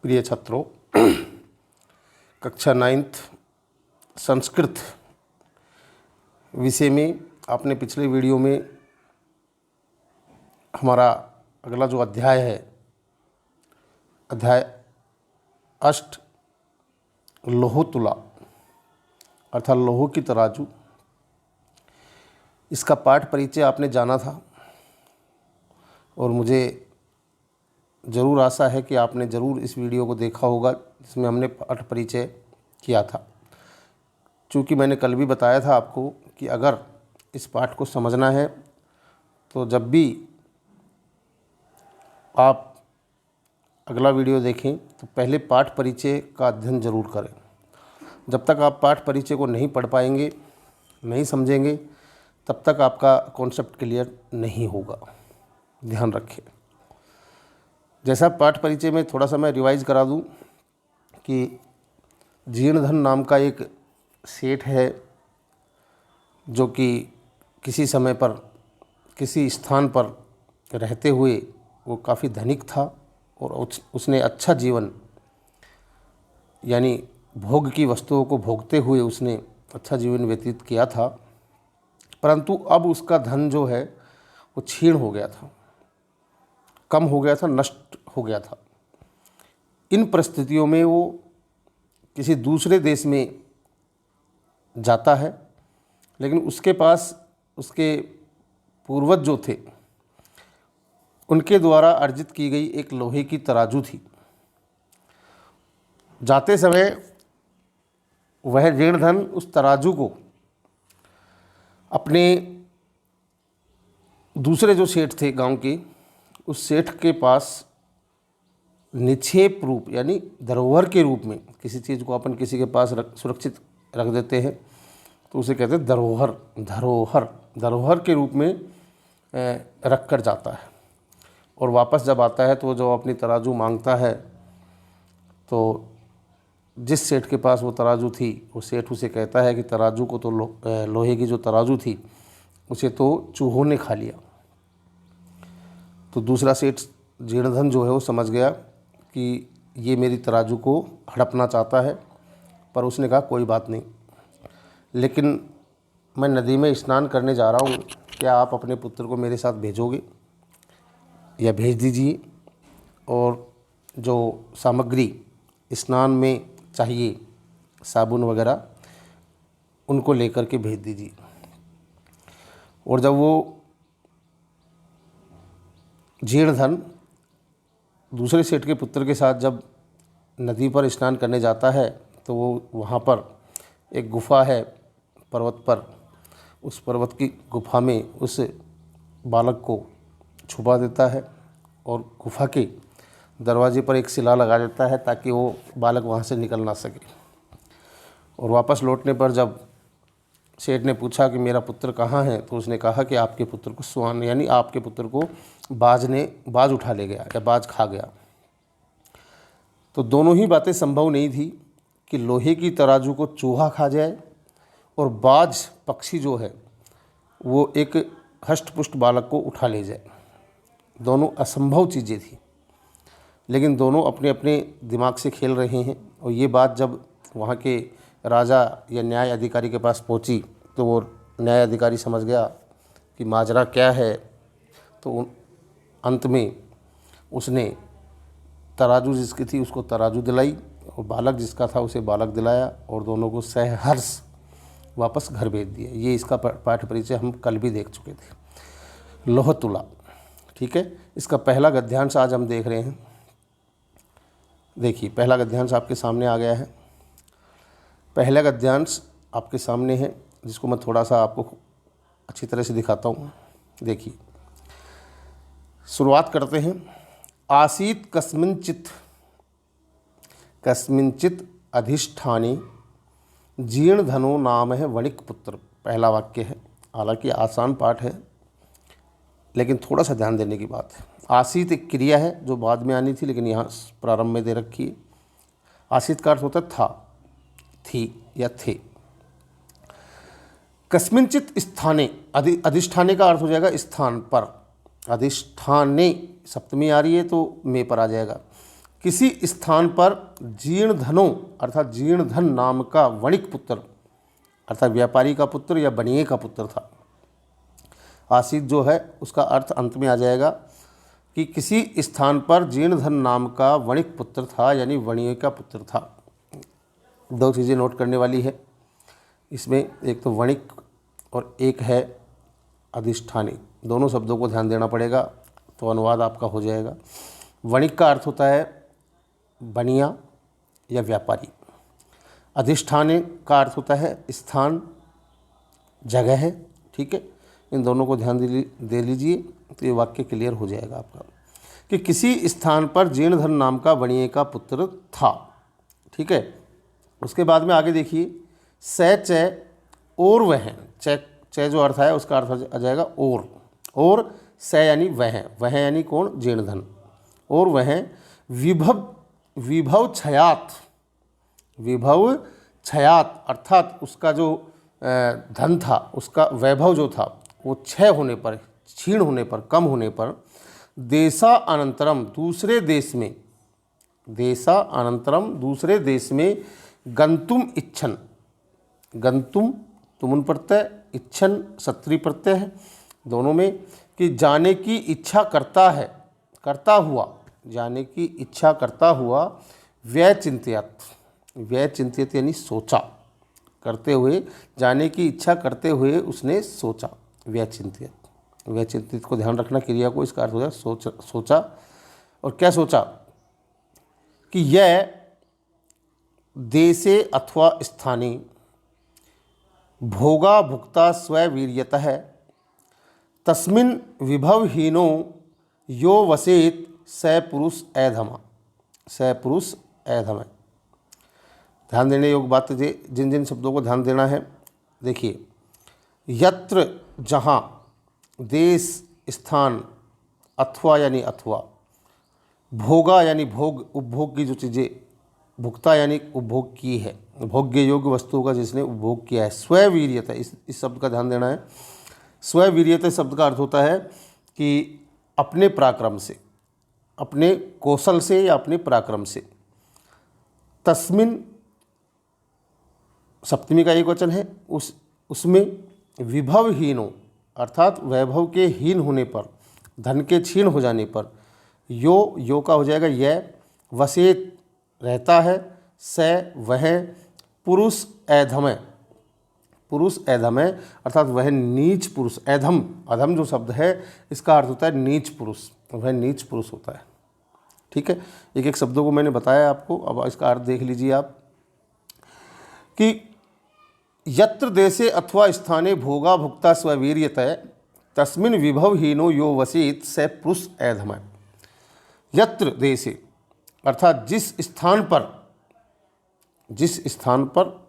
प्रिय छात्रों, कक्षा 9th संस्कृत विषय में आपने पिछले वीडियो में हमारा अगला जो अध्याय है, अध्याय 8 लोहतुला अर्थात लोहो की तराजू, इसका पाठ परिचय आपने जाना था और मुझे ज़रूर आशा है कि आपने ज़रूर इस वीडियो को देखा होगा जिसमें हमने पाठ परिचय किया था। चूँकि मैंने कल भी बताया था आपको कि अगर इस पाठ को समझना है तो जब भी आप अगला वीडियो देखें तो पहले पाठ परिचय का अध्ययन ज़रूर करें। जब तक आप पाठ परिचय को नहीं पढ़ पाएंगे, नहीं समझेंगे, तब तक आपका कॉन्सेप्ट क्लियर नहीं होगा। ध्यान रखें। जैसा पाठ परिचय में थोड़ा सा मैं रिवाइज करा दूं कि जीर्णधन नाम का एक सेठ है जो कि किसी समय पर किसी स्थान पर रहते हुए वो काफ़ी धनिक था और उसने अच्छा जीवन यानी भोग की वस्तुओं को भोगते हुए उसने अच्छा जीवन व्यतीत किया था, परंतु अब उसका धन जो है वो क्षीण हो गया था, कम हो गया था, नष्ट हो गया था। इन परिस्थितियों में वो किसी दूसरे देश में जाता है, लेकिन उसके पास उसके पूर्वज जो थे उनके द्वारा अर्जित की गई एक लोहे की तराजू थी। जाते समय वह ऋणधन उस तराजू को अपने दूसरे जो सेठ थे गांव के, उस सेठ के पास निक्षेप रूप यानी धरोहर के रूप में, किसी चीज़ को अपन किसी के पास सुरक्षित रख देते हैं तो उसे कहते हैं धरोहर। धरोहर के रूप में रख कर जाता है और वापस जब आता है तो जो अपनी तराजू मांगता है तो जिस सेठ के पास वो तराजू थी वो सेठ उसे कहता है कि तराजू को तो लोहे की जो तराजू थी उसे तो चूहों ने खा लिया। तो दूसरा सेठ जीर्णधन जो है वो समझ गया कि ये मेरी तराजू को हड़पना चाहता है, पर उसने कहा कोई बात नहीं, लेकिन मैं नदी में स्नान करने जा रहा हूँ, क्या आप अपने पुत्र को मेरे साथ भेजोगे या भेज दीजिए, और जो सामग्री स्नान में चाहिए साबुन वगैरह उनको लेकर के भेज दीजिए। और जब वो जीर्णधन दूसरे सेठ के पुत्र के साथ जब नदी पर स्नान करने जाता है तो वो वहाँ पर एक गुफा है पर्वत पर, उस पर्वत की गुफा में उस बालक को छुपा देता है और गुफा के दरवाजे पर एक शिला लगा देता है ताकि वो बालक वहाँ से निकल ना सके। और वापस लौटने पर जब सेठ ने पूछा कि मेरा पुत्र कहाँ है, तो उसने कहा कि आपके पुत्र को स्वान यानी आपके पुत्र को बाज उठा ले गया या बाज खा गया। तो दोनों ही बातें संभव नहीं थी कि लोहे की तराजू को चूहा खा जाए और बाज पक्षी जो है वो एक हष्ट-पुष्ट बालक को उठा ले जाए। दोनों असंभव चीज़ें थी, लेकिन दोनों अपने अपने दिमाग से खेल रहे हैं। और ये बात जब वहाँ के राजा या न्याय अधिकारी के पास पहुँची तो वो न्याय अधिकारी समझ गया कि माजरा क्या है। तो अंत में उसने तराजू जिसकी थी उसको तराजू दिलाई और बालक जिसका था उसे बालक दिलाया और दोनों को सहर्ष वापस घर भेज दिया। ये इसका पाठ परिचय हम कल भी देख चुके थे, लोहतुला। ठीक है, इसका पहला गद्यांश आज हम देख रहे हैं। देखिए, पहला गद्यांश आपके सामने आ गया है। पहला गद्यांश आपके सामने है जिसको मैं थोड़ा सा आपको अच्छी तरह से दिखाता हूँ। देखिए, शुरुआत करते हैं। आसीत कस्मिंचित अधिष्ठाने जीर्णधनो नाम है वणिक पुत्र। पहला वाक्य है, हालांकि आसान पाठ है लेकिन थोड़ा सा ध्यान देने की बात है। आसीत एक क्रिया है जो बाद में आनी थी लेकिन यहाँ प्रारंभ में दे रखी है। आसीत का अर्थ होता है था, थी या थे। कस्मिंचित स्थाने, अधिष्ठाने का अर्थ हो जाएगा स्थान पर। अधिष्ठाने सप्तमी आ रही है तो में पर आ जाएगा। किसी स्थान पर जीर्ण धनों अर्थात जीर्ण धन नाम का वणिक पुत्र अर्थात व्यापारी का पुत्र या बनिए का पुत्र था। आसीत जो है उसका अर्थ अंत में आ जाएगा कि किसी स्थान पर जीर्णधन नाम का वणिक पुत्र था, यानी वणिये का पुत्र था। दो चीज़ें नोट करने वाली है इसमें, एक तो वणिक और एक है अधिष्ठानी। दोनों शब्दों को ध्यान देना पड़ेगा तो अनुवाद आपका हो जाएगा। वणिक का अर्थ होता है बनिया या व्यापारी। अधिष्ठानी का अर्थ होता है स्थान, जगह है। ठीक है, इन दोनों को ध्यान दे लीजिए तो ये वाक्य क्लियर हो जाएगा आपका कि किसी स्थान पर जीर्णधन नाम का बनिए का पुत्र था। ठीक है, उसके बाद में आगे देखिए, स च और वह, च जो अर्थ है उसका अर्थ आ जाएगा और स यानी वह यानी कौन, जीर्णधन। और वह विभव क्षयात अर्थात उसका जो धन था, उसका वैभव जो था वो क्षय होने पर, क्षीण होने पर, कम होने पर देशानंतरम दूसरे देश में गंतुम इच्छन, गंतुम तुमुन प्रत्यय, इच्छन सत्री प्रत्यय है दोनों में, कि जाने की इच्छा करता हुआ जाने की इच्छा करता हुआ व्यचिंत्यत यानी सोचा, करते हुए, जाने की इच्छा करते हुए उसने सोचा। व्यचिंतित को ध्यान रखना, क्रिया को, इसका अर्थ हो जाए सोचा। और क्या सोचा कि यह देशे अथवा स्थाने भोगा भुक्ता स्ववीर्यतः तस्मिन् विभवहीनो यो वसेत स पुरुष ऐधम। ध्यान देने योग्य बात जिन जिन शब्दों को ध्यान देना है, देखिए, यत्र जहाँ, देश स्थान, अथवा यानी अथवा, भोगा यानी भोग, उपभोग की जो चीज़ें, भुक्ता यानी उपभोग की है, भोग्य योग्य वस्तुओं का जिसने उपभोग किया है। स्ववीर्यता, इस शब्द का ध्यान देना है। स्ववीर्यता शब्द का अर्थ होता है कि अपने पराक्रम से, अपने कौशल से या अपने पराक्रम से। तस्मिन सप्तमी का एक वचन है, उसमें विभवहीनो अर्थात वैभव के हीन होने पर, धन के क्षीण हो जाने पर, यो का हो जाएगा यह, वसेत रहता है, स वह, पुरुष ऐधम है अर्थात वह नीच पुरुष। अधम जो शब्द है इसका अर्थ होता है नीच पुरुष, वह नीच पुरुष होता है। ठीक है, एक एक शब्दों को मैंने बताया आपको, अब इसका अर्थ देख लीजिए आप कि यत्र देशे अथवा स्थाने भोगा भुक्ता स्ववीर्यतः तस्मिन् विभवहीनो यो वसेत स पुरुष ऐधम। यत्र देशे अर्थात जिस स्थान पर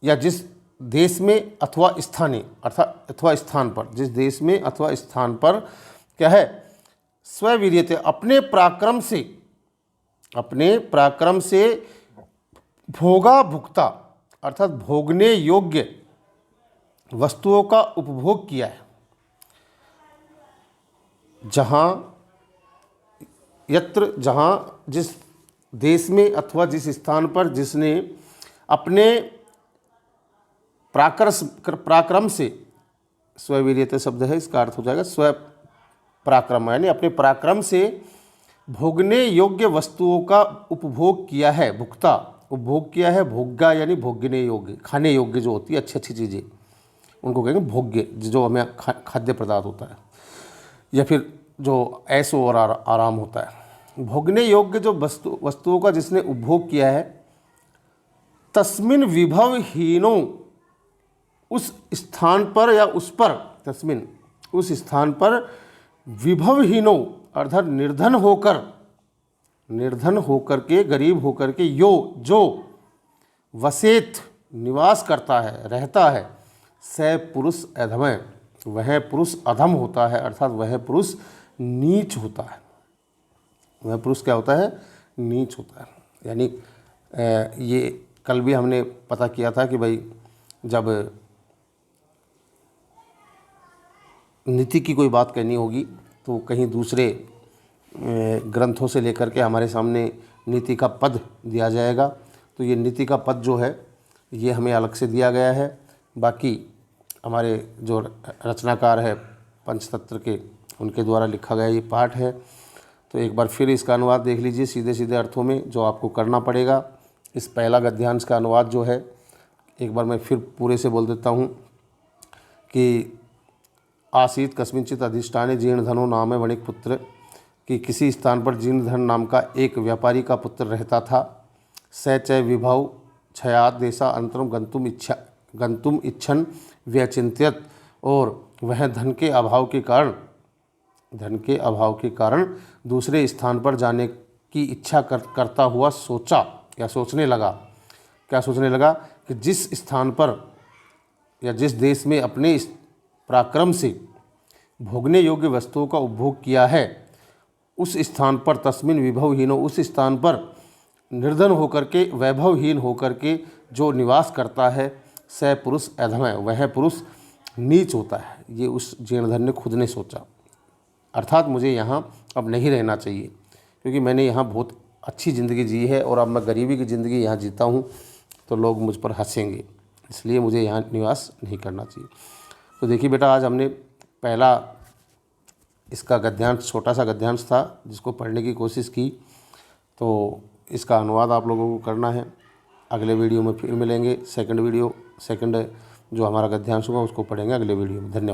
या जिस देश में, अथवा स्थाने अर्थात अथवा स्थान पर, जिस देश में अथवा स्थान पर क्या है, स्ववीर्यते अपने पराक्रम से भोगा भुक्ता अर्थात भोगने योग्य वस्तुओं का उपभोग किया है। जहाँ जिस देश में अथवा जिस स्थान पर जिसने अपने पराक्रम से, स्ववीर्यते शब्द है इसका अर्थ हो जाएगा स्व पराक्रम, यानी अपने पराक्रम से भोगने योग्य वस्तुओं का उपभोग किया है। भुक्ता उपभोग किया है, भोग्या यानी भोगने योग्य, खाने योग्य जो होती है अच्छी अच्छी चीज़ें, उनको कहेंगे भोग्य, जो हमें खाद्य पदार्थ होता है, या फिर जो ऐशो और आराम होता है। भोगने योग्य जो वस्तुओं का जिसने उपभोग किया है, तस्मिन विभवहीनो उस स्थान पर या उस पर, तस्मिन उस स्थान पर, विभवहीनो अर्थात निर्धन होकर के, गरीब होकर के, जो वसेत निवास करता है, रहता है, स पुरुष अधम, वह पुरुष अधम होता है अर्थात वह पुरुष नीच होता है। वह पुरुष क्या होता है, नीच होता है। यानी ये कल भी हमने पता किया था कि भाई जब नीति की कोई बात कहनी होगी तो कहीं दूसरे ग्रंथों से लेकर के हमारे सामने नीति का पद दिया जाएगा। तो ये नीति का पद जो है ये हमें अलग से दिया गया है। बाकी हमारे जो रचनाकार है पंचतंत्र के, उनके द्वारा लिखा गया ये पाठ है। तो एक बार फिर इसका अनुवाद देख लीजिए सीधे सीधे अर्थों में जो आपको करना पड़ेगा। इस पहला गद्यांश का अनुवाद जो है एक बार मैं फिर पूरे से बोल देता हूँ कि आसीत कस्मिंचित अधिष्ठाने जीर्णधनो नाम वणिक पुत्र, कि किसी स्थान पर जीर्णधन नाम का एक व्यापारी का पुत्र रहता था। स च विभव क्षयाद देशा अंतरम गंतुम इच्छन व्यचिंत्यत, और वह धन के अभाव के कारण दूसरे स्थान पर जाने की इच्छा करता हुआ सोचने लगा कि जिस स्थान पर या जिस देश में अपने इस पराक्रम से भोगने योग्य वस्तुओं का उपभोग किया है, उस स्थान पर तस्मिन विभवहीनो, उस स्थान पर निर्धन होकर के, वैभवहीन होकर के जो निवास करता है, स पुरुष अधम है, वह पुरुष नीच होता है। ये उस जीर्णधन ने खुद ने सोचा। अर्थात मुझे यहाँ अब नहीं रहना चाहिए, क्योंकि मैंने यहाँ बहुत अच्छी ज़िंदगी जी है और अब मैं गरीबी की ज़िंदगी यहाँ जीता हूँ तो लोग मुझ पर हंसेंगे, इसलिए मुझे यहाँ निवास नहीं करना चाहिए। तो देखिए बेटा, आज हमने पहला इसका गद्यांश, छोटा सा गद्यांश था जिसको पढ़ने की कोशिश की। तो इसका अनुवाद आप लोगों को करना है। अगले वीडियो में फिर मिलेंगे। सेकंड जो हमारा गद्यांश होगा उसको पढ़ेंगे अगले वीडियो में। धन्यवाद।